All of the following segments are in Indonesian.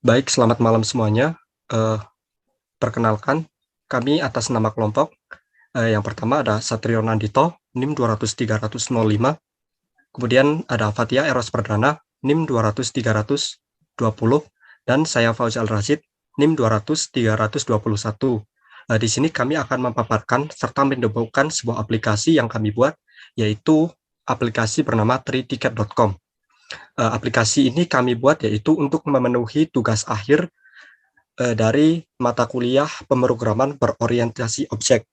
Baik, selamat malam semuanya. Eee, Perkenalkan, kami atas nama kelompok, yang pertama ada Satrio Nandito, NIM 2003005, kemudian ada Fathia Eros Perdana, NIM 2003020, dan saya Fauzal Rashid, NIM 2003021. Di sini kami akan memaparkan serta mendebutkan sebuah aplikasi yang kami buat, yaitu aplikasi bernama triticket.com. Aplikasi ini kami buat yaitu untuk memenuhi tugas akhir dari mata kuliah pemrograman berorientasi objek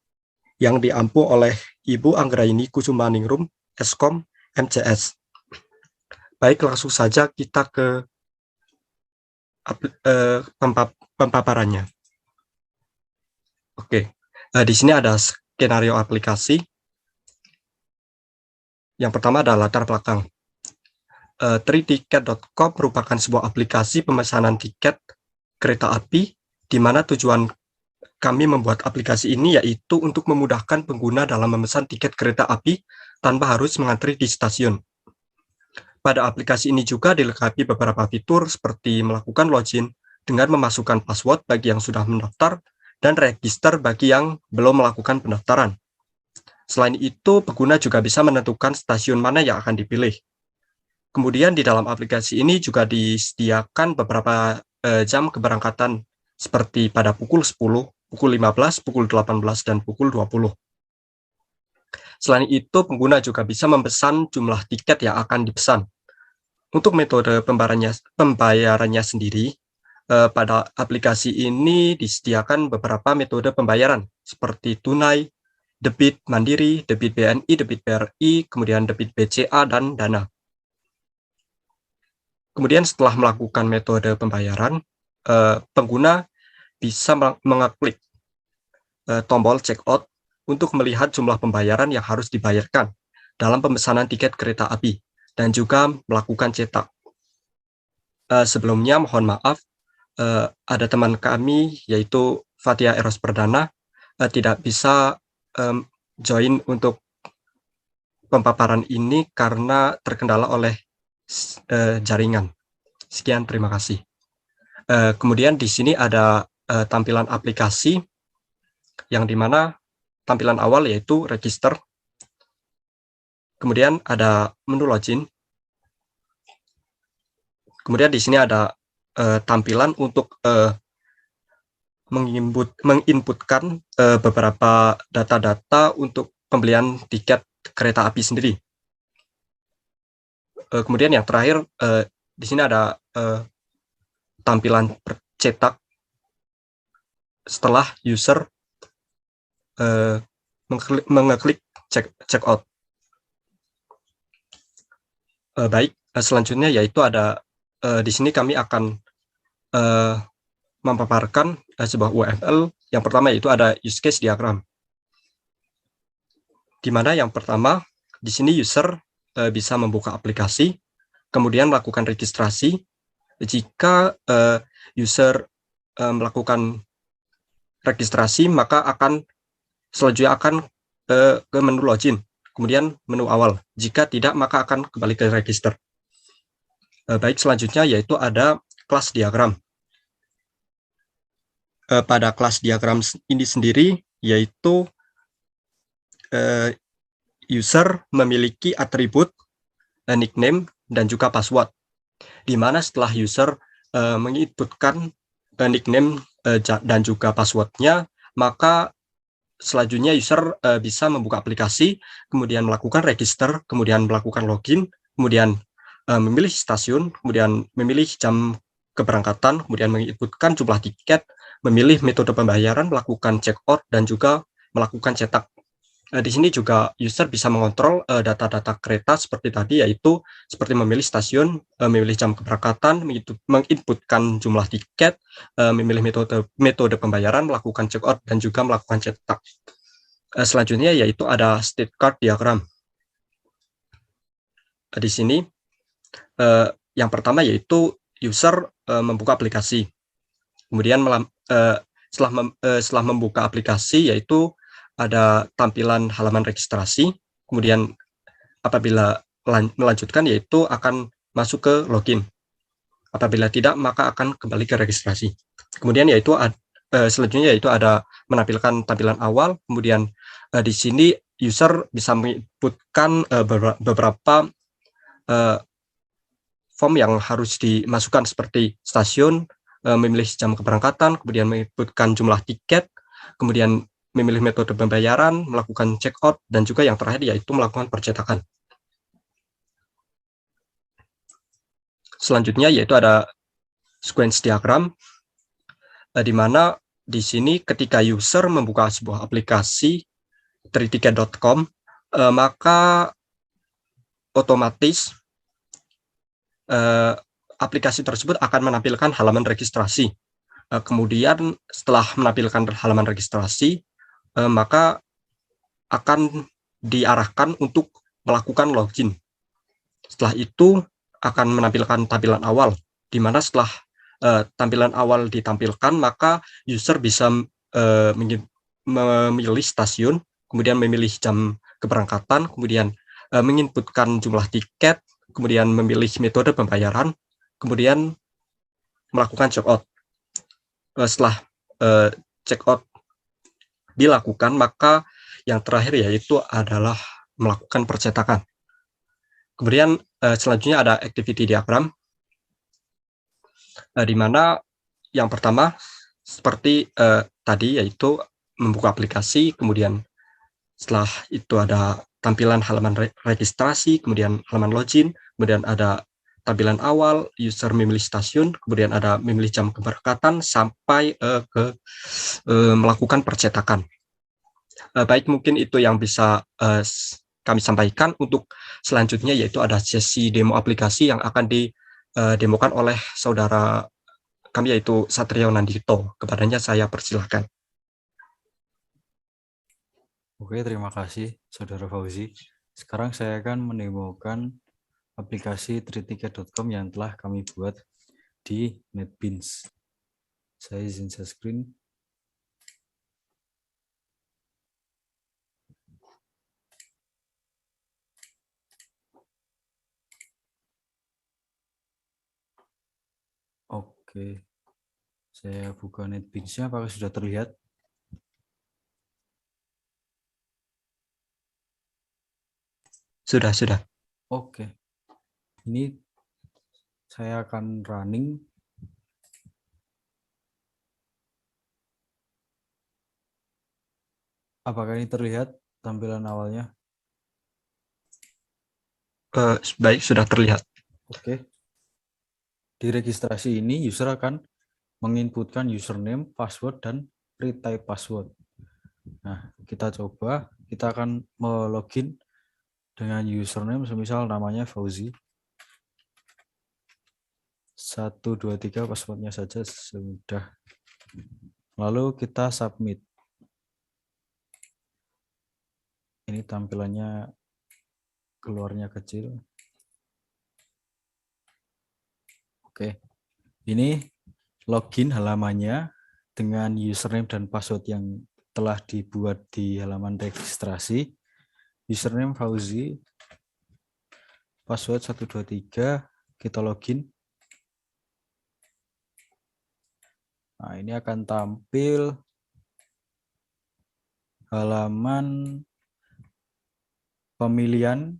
yang diampu oleh Ibu Anggraini Kusumaningrum, Eskom, MCS. Baik, langsung saja kita ke pemaparannya. Oke, di sini ada skenario aplikasi. Yang pertama adalah latar belakang. Triticket.com merupakan sebuah aplikasi pemesanan tiket kereta api, di mana tujuan kami membuat aplikasi ini yaitu untuk memudahkan pengguna dalam memesan tiket kereta api tanpa harus mengantri di stasiun. Pada aplikasi ini juga dilengkapi beberapa fitur seperti melakukan login dengan memasukkan password bagi yang sudah mendaftar dan register bagi yang belum melakukan pendaftaran. Selain itu, pengguna juga bisa menentukan stasiun mana yang akan dipilih. Kemudian di dalam aplikasi ini juga disediakan beberapa jam keberangkatan seperti pada pukul 10, pukul 15, pukul 18, dan pukul 20. Selain itu, pengguna juga bisa memesan jumlah tiket yang akan dipesan. Untuk metode pembayarannya sendiri, pada aplikasi ini disediakan beberapa metode pembayaran seperti tunai, debit mandiri, debit BNI, debit BRI, kemudian debit BCA, dan Dana. Kemudian setelah melakukan metode pembayaran, pengguna bisa mengeklik tombol checkout untuk melihat jumlah pembayaran yang harus dibayarkan dalam pemesanan tiket kereta api dan juga melakukan cetak. Sebelumnya mohon maaf, ada teman kami yaitu Fathia Eros Perdana tidak bisa join untuk pemaparan ini karena terkendala oleh jaringan. Sekian, terima kasih. Kemudian di sini ada tampilan aplikasi yang dimana tampilan awal yaitu register. Kemudian ada menu login. Kemudian di sini ada tampilan untuk menginputkan beberapa data-data untuk pembelian tiket kereta api sendiri. Kemudian yang terakhir di sini ada tampilan cetak setelah user mengeklik check out. Baik, selanjutnya yaitu ada di sini kami akan memaparkan sebuah UML. Yang pertama yaitu ada use case diagram. Di mana yang pertama di sini user bisa membuka aplikasi, kemudian melakukan registrasi. Jika user melakukan registrasi, maka selanjutnya akan ke menu login, kemudian menu awal. Jika tidak, maka akan kembali ke register. Baik, selanjutnya yaitu ada kelas diagram. Pada kelas diagram ini sendiri, yaitu user memiliki atribut nickname dan juga password, di mana setelah user menginputkan nickname dan juga passwordnya, maka selanjutnya user bisa membuka aplikasi, kemudian melakukan register, kemudian melakukan login, kemudian memilih stasiun, kemudian memilih jam keberangkatan, kemudian menginputkan jumlah tiket, memilih metode pembayaran, melakukan check out, dan juga melakukan cetak. Di sini juga user bisa mengontrol data-data kereta seperti tadi, yaitu seperti memilih stasiun, memilih jam keberangkatan, menginputkan jumlah tiket, memilih metode pembayaran, melakukan check out, dan juga melakukan cetak. Selanjutnya yaitu ada state card diagram. Di sini yang pertama yaitu user membuka aplikasi. Kemudian setelah membuka aplikasi yaitu ada tampilan halaman registrasi, kemudian apabila melanjutkan yaitu akan masuk ke login. Apabila tidak, maka akan kembali ke registrasi. Kemudian selanjutnya yaitu ada menampilkan tampilan awal. Kemudian di sini user bisa menginputkan beberapa form yang harus dimasukkan seperti stasiun, memilih jam keberangkatan, kemudian menginputkan jumlah tiket, kemudian memilih metode pembayaran, melakukan check out, dan juga yang terakhir yaitu melakukan percetakan. Selanjutnya yaitu ada sequence diagram, di mana di sini ketika user membuka sebuah aplikasi triticket.com, maka otomatis aplikasi tersebut akan menampilkan halaman registrasi. Kemudian setelah menampilkan halaman registrasi, maka akan diarahkan untuk melakukan login. Setelah itu akan menampilkan tampilan awal, di mana setelah tampilan awal ditampilkan, maka user bisa memilih stasiun, kemudian memilih jam keberangkatan, kemudian menginputkan jumlah tiket, kemudian memilih metode pembayaran, kemudian melakukan check out. Setelah check out dilakukan, maka yang terakhir yaitu adalah melakukan percetakan. Kemudian selanjutnya ada activity diagram, di mana yang pertama seperti tadi yaitu membuka aplikasi, kemudian setelah itu ada tampilan halaman registrasi, kemudian halaman login, kemudian ada tampilan awal, user memilih stasiun, kemudian ada memilih jam keberangkatan sampai ke melakukan percetakan. Baik, mungkin itu yang bisa kami sampaikan. Untuk selanjutnya yaitu ada sesi demo aplikasi yang akan didemokan oleh saudara kami yaitu Satrio Nandito. Kepadanya saya persilahkan. Oke, terima kasih Saudara Fauzi. Sekarang saya akan mendemokan aplikasi triticket.com yang telah kami buat di NetBeans. Saya izin share screen. Oke, saya buka NetBeans-nya. Apakah sudah terlihat? Sudah. Oke, ini saya akan running. Apakah ini terlihat tampilan awalnya? Baik, sudah terlihat. Oke. Di registrasi ini user akan menginputkan username, password, dan retype password. Nah, kita coba. Kita akan melogin dengan username, semisal namanya Fauzi. 123 passwordnya saja sudah. Lalu kita submit. Ini tampilannya keluarnya kecil. Oke, ini login halamannya dengan username dan password yang telah dibuat di halaman registrasi. Username Fauzi, password 123, kita login. Nah, ini akan tampil halaman pemilihan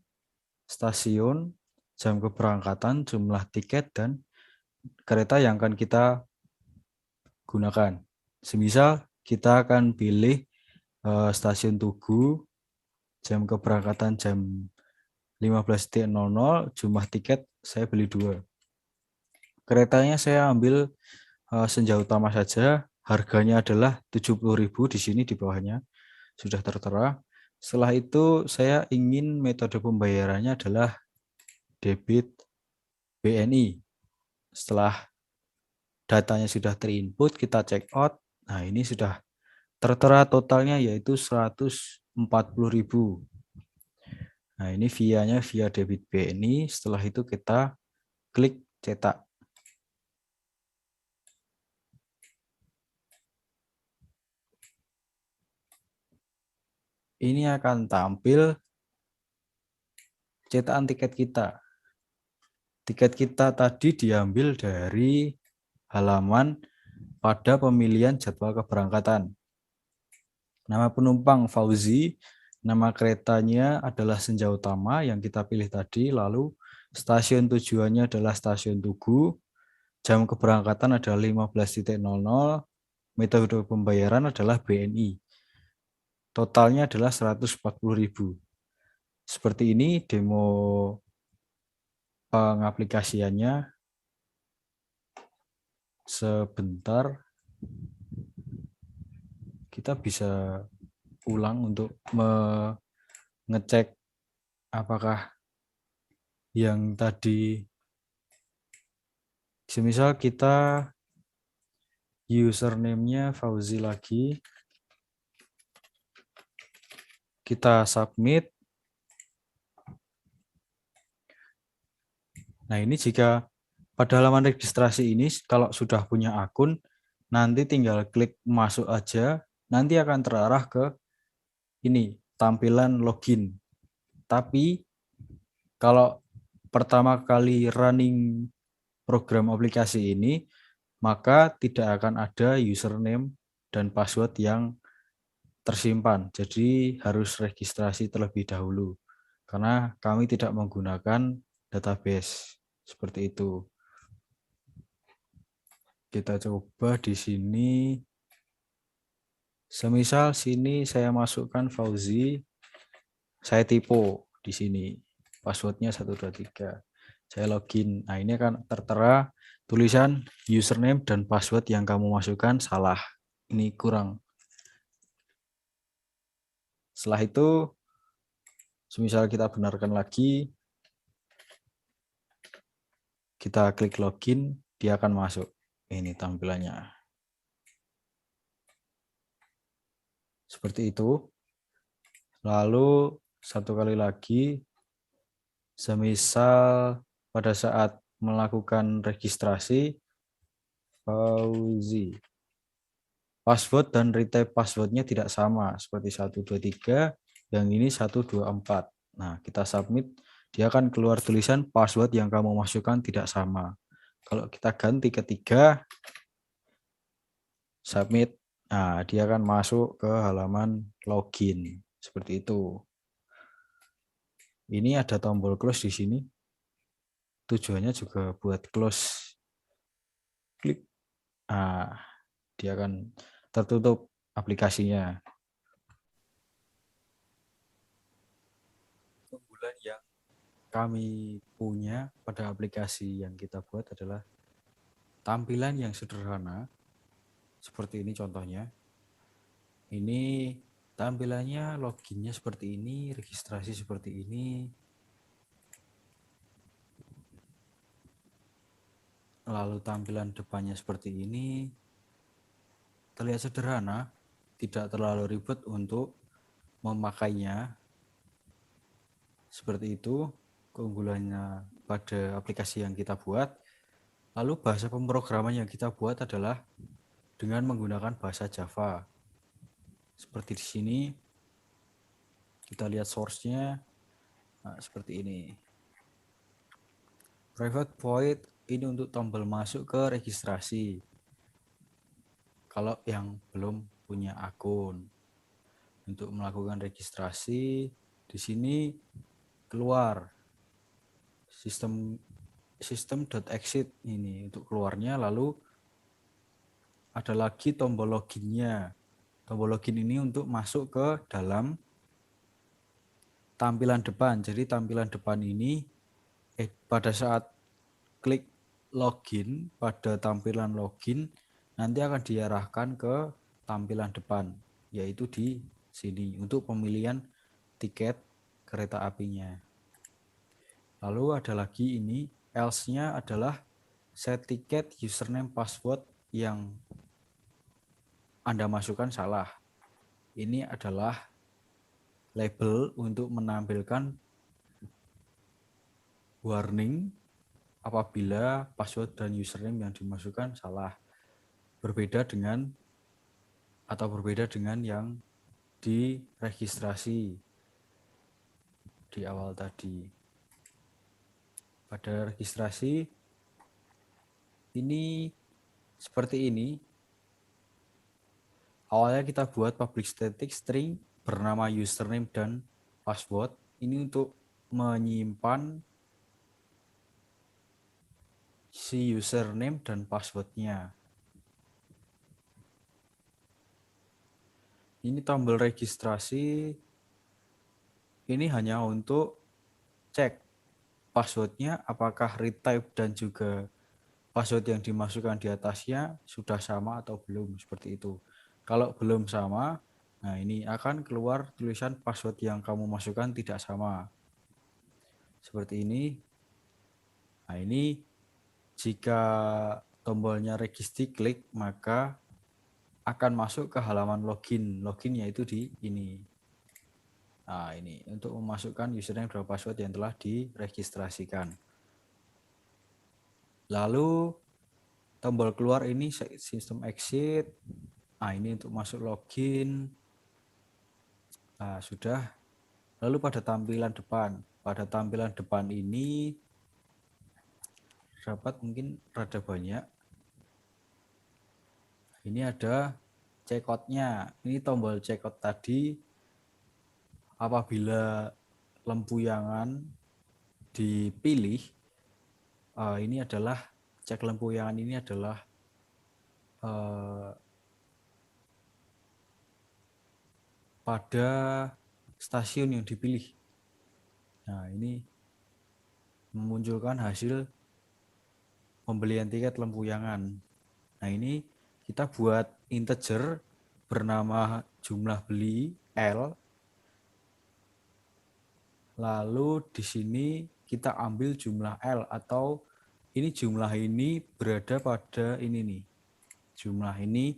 stasiun, jam keberangkatan, jumlah tiket, dan kereta yang akan kita gunakan. Semisal kita akan pilih stasiun Tugu, jam keberangkatan jam 15.00, jumlah tiket saya beli 2. Keretanya saya ambil Senja Utama saja, harganya adalah 70.000 di sini di bawahnya sudah tertera. Setelah itu saya ingin metode pembayarannya adalah debit BNI. Setelah datanya sudah terinput, kita check out. Nah, ini sudah tertera totalnya yaitu 140.000. Nah, ini via debit BNI. Setelah itu kita klik cetak. Ini akan tampil cetakan tiket kita. Tiket kita tadi diambil dari halaman pada pemilihan jadwal keberangkatan. Nama penumpang Fauzi, nama keretanya adalah Senja Utama yang kita pilih tadi, lalu stasiun tujuannya adalah stasiun Tugu, jam keberangkatan adalah 15.00, metode pembayaran adalah BNI. Totalnya adalah 140.000. Seperti ini demo pengaplikasiannya. Sebentar, kita bisa ulang untuk mengecek apakah yang tadi, semisal kita username-nya Fauzi lagi, kita submit. Nah, ini jika pada halaman registrasi ini kalau sudah punya akun, nanti tinggal klik masuk aja, nanti akan terarah ke ini, tampilan login. Tapi kalau pertama kali running program aplikasi ini, maka tidak akan ada username dan password yang tersimpan. Jadi harus registrasi terlebih dahulu. Karena kami tidak menggunakan database. Seperti itu. Kita coba di sini. Semisal sini saya masukkan Fauzi, saya typo di sini. Passwordnya 123. Saya login. Nah, ini akan tertera tulisan username dan password yang kamu masukkan salah. Ini kurang. Setelah itu, semisal kita benarkan lagi, kita klik login, dia akan masuk. Ini tampilannya. Seperti itu. Lalu satu kali lagi, semisal pada saat melakukan registrasi, Fauzi, password dan retype passwordnya tidak sama, seperti 123, yang ini 124. Nah, kita submit, dia akan keluar tulisan password yang kamu masukkan tidak sama. Kalau kita ganti ke 3, submit, nah dia akan masuk ke halaman login. Seperti itu. Ini ada tombol close di sini. Tujuannya juga buat close. Klik. Nah, dia akan tertutup aplikasinya. Keunggulan yang kami punya pada aplikasi yang kita buat adalah tampilan yang sederhana. Seperti ini contohnya. Ini tampilannya, loginnya seperti ini, registrasi seperti ini. Lalu tampilan depannya seperti ini. Terlihat sederhana, tidak terlalu ribet untuk memakainya. Seperti itu keunggulannya pada aplikasi yang kita buat. Lalu bahasa pemrograman yang kita buat adalah dengan menggunakan bahasa Java. Seperti di sini, kita lihat source-nya. Nah, seperti ini. Private void ini untuk tombol masuk ke registrasi. Kalau yang belum punya akun. Untuk melakukan registrasi, di sini keluar system.exit ini untuk keluarnya, lalu ada lagi tombol loginnya. Tombol login ini untuk masuk ke dalam tampilan depan. Jadi tampilan depan ini pada saat klik login pada tampilan login nanti akan diarahkan ke tampilan depan, yaitu di sini untuk pemilihan tiket kereta apinya. Lalu ada lagi ini, else-nya adalah set tiket username password yang Anda masukkan salah. Ini adalah label untuk menampilkan warning apabila password dan username yang dimasukkan salah. Berbeda dengan yang diregistrasi di awal tadi. pada registrasi ini seperti ini. Awalnya kita buat public static string bernama username dan password. Ini untuk menyimpan si username dan passwordnya. Ini tombol registrasi ini hanya untuk cek passwordnya apakah retype dan juga password yang dimasukkan di atasnya sudah sama atau belum, seperti itu. Kalau belum sama, nah ini akan keluar tulisan password yang kamu masukkan tidak sama. Seperti ini. Nah ini jika tombolnya register klik, maka akan masuk ke halaman login. Login yaitu di ini. Nah ini untuk memasukkan username dan password yang telah diregistrasikan. Lalu tombol keluar ini sistem exit. Nah ini untuk masuk login. Nah sudah. Lalu pada tampilan depan. Pada tampilan depan ini dapat mungkin rada banyak. Ini ada checkout-nya. Ini tombol checkout tadi apabila lempuyangan dipilih, ini adalah cek lempuyangan ini adalah pada stasiun yang dipilih. Nah ini memunculkan hasil pembelian tiket lempuyangan. Nah ini kita buat integer bernama jumlah beli L. Lalu di sini kita ambil jumlah L atau ini jumlah ini berada pada ini nih. Jumlah ini.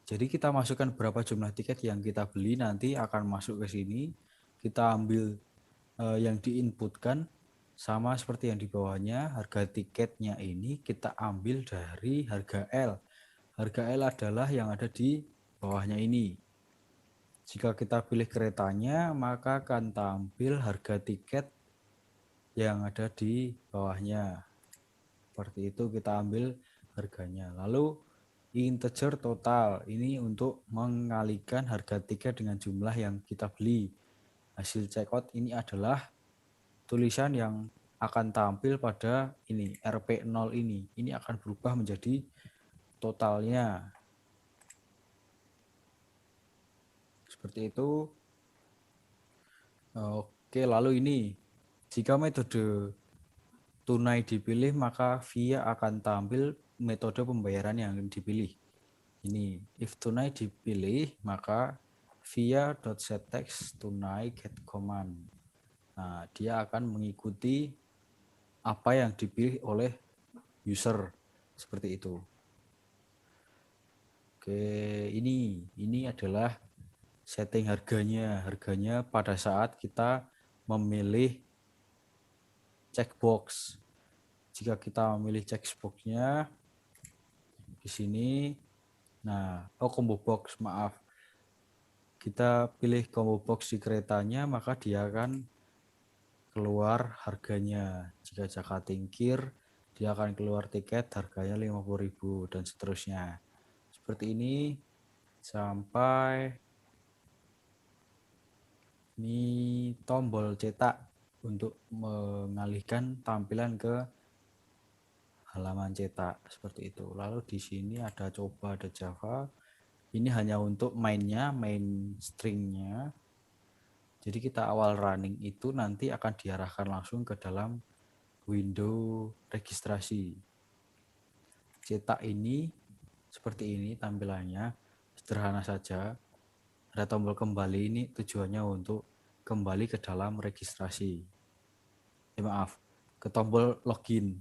Jadi kita masukkan berapa jumlah tiket yang kita beli nanti akan masuk ke sini. Kita ambil yang diinputkan sama seperti yang di bawahnya. Harga tiketnya ini kita ambil dari harga L. Harga L adalah yang ada di bawahnya ini. Jika kita pilih keretanya, maka akan tampil harga tiket yang ada di bawahnya. Seperti itu kita ambil harganya. Lalu integer total, ini untuk mengalihkan harga tiket dengan jumlah yang kita beli. Hasil checkout ini adalah tulisan yang akan tampil pada ini, RP0 ini. Ini akan berubah menjadi totalnya. Seperti itu. Oke, lalu ini. Jika metode tunai dipilih, maka via akan tampil metode pembayaran yang dipilih. Ini, if tunai dipilih, maka via.setText tunai get command. Nah, dia akan mengikuti apa yang dipilih oleh user. Seperti itu. Oke, ini adalah setting harganya. Harganya pada saat kita memilih checkbox. Jika kita memilih checkbox-nya di sini, nah, combo box, maaf. Kita pilih combo box di keretanya, maka dia akan keluar harganya. Jika Jaka Tingkir, dia akan keluar tiket harganya 50.000 dan seterusnya. Seperti ini sampai ini tombol cetak untuk mengalihkan tampilan ke halaman cetak seperti itu. Lalu di sini ada coba, ada Java. Ini hanya untuk mainnya, main stringnya. Jadi kita awal running itu nanti akan diarahkan langsung ke dalam window registrasi. Cetak ini seperti ini tampilannya, sederhana saja. Ada tombol kembali, ini tujuannya untuk kembali ke dalam registrasi. Maaf, ke tombol login.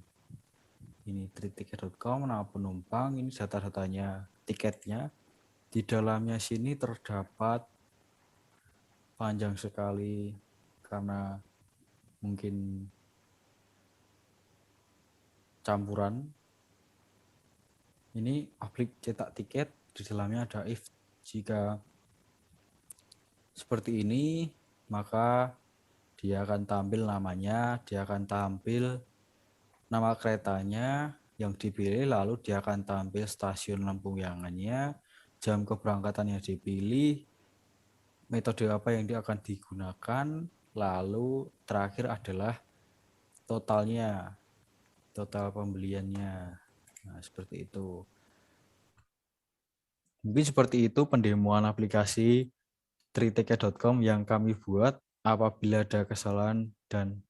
Ini tripticket.com, nama penumpang, ini data-datanya tiketnya. Di dalamnya sini terdapat panjang sekali karena mungkin campuran. Ini aplik cetak tiket, di dalamnya ada if. Jika seperti ini, maka dia akan tampil namanya, dia akan tampil nama keretanya yang dipilih, lalu dia akan tampil stasiun Lempuyangannya, jam keberangkatan yang dipilih, metode apa yang dia akan digunakan, lalu terakhir adalah totalnya, total pembeliannya. Nah, seperti itu. Mungkin seperti itu pendemoan aplikasi triticket.com yang kami buat. Apabila ada kesalahan dan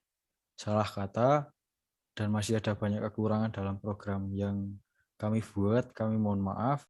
salah kata dan masih ada banyak kekurangan dalam program yang kami buat, kami mohon maaf.